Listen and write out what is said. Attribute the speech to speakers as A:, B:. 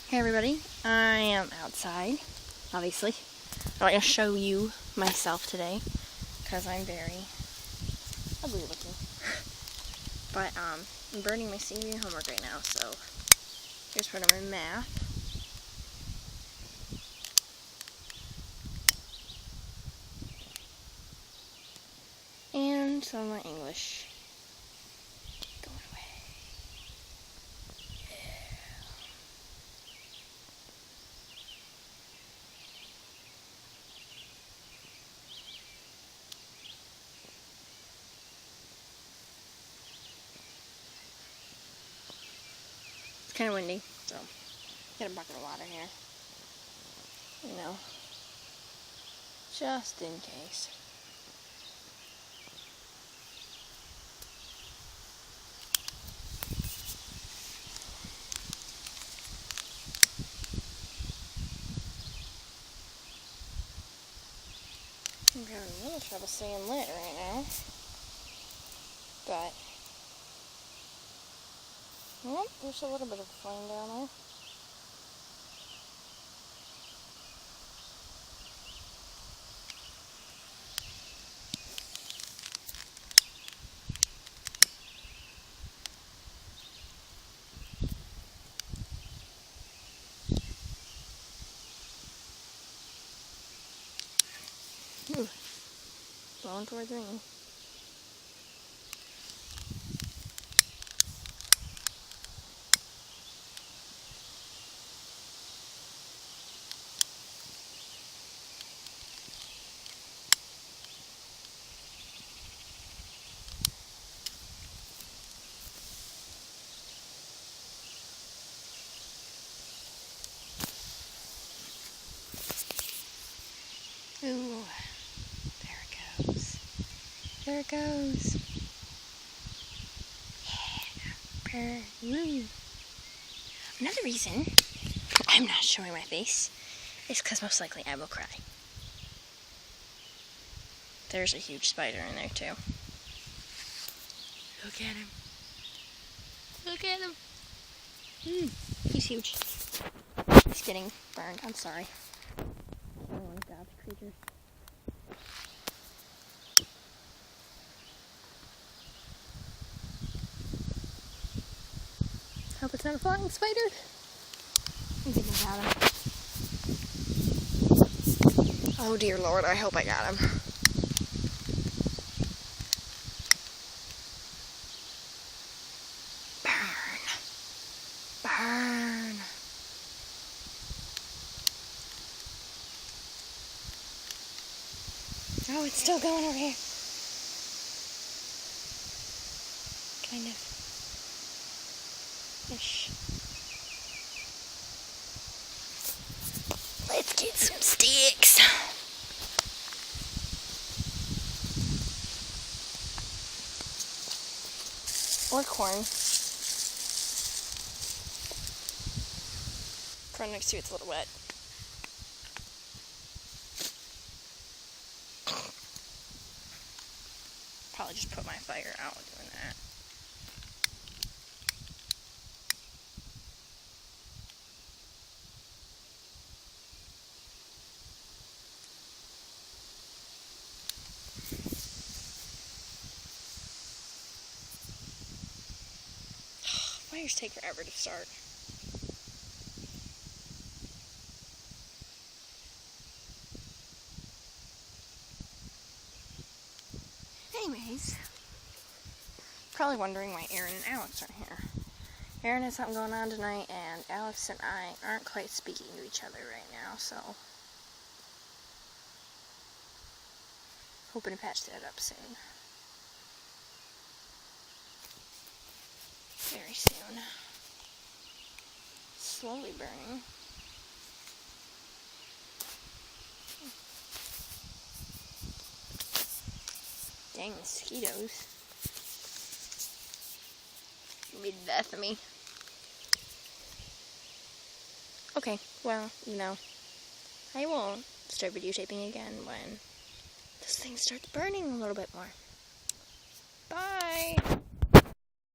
A: Hey everybody, I am outside, obviously. I'm not going to show you myself today, because I'm very ugly looking. But, I'm burning my senior homework right now, so here's part of my math. And some of my English. Going away. It's kind of windy, so get a bucket of water here. You know, just in case. I'm having a little trouble staying lit right now. But, well, there's a little bit of flame down there. Ooh, blowing towards me. Ooh, there it goes. There it goes. Yeah, woo. Another reason I'm not showing my face is because most likely I will cry. There's a huge spider in there too. Look at him. Look at him. He's huge. He's getting burned. I'm sorry. I don't want to dodge creatures. Hope it's not a flying spider. I think I got him. Oh dear Lord, I hope I got him. Burn. Burn. Oh, it's still going over here. Kind of. Ish. Let's get some sticks. Or corn. Corn next to it's a little wet. Probably just put my fire out doing that. Fires take forever to start. Anyways, probably wondering why Aaron and Alex aren't here. Aaron has something going on tonight, and Alex and I aren't quite speaking to each other right now, so hoping to patch that up soon. Very soon. Slowly burning. Dang mosquitoes. You'll be the death of me. Okay, well, you know, I will start videotaping again when this thing starts burning a little bit more. Bye!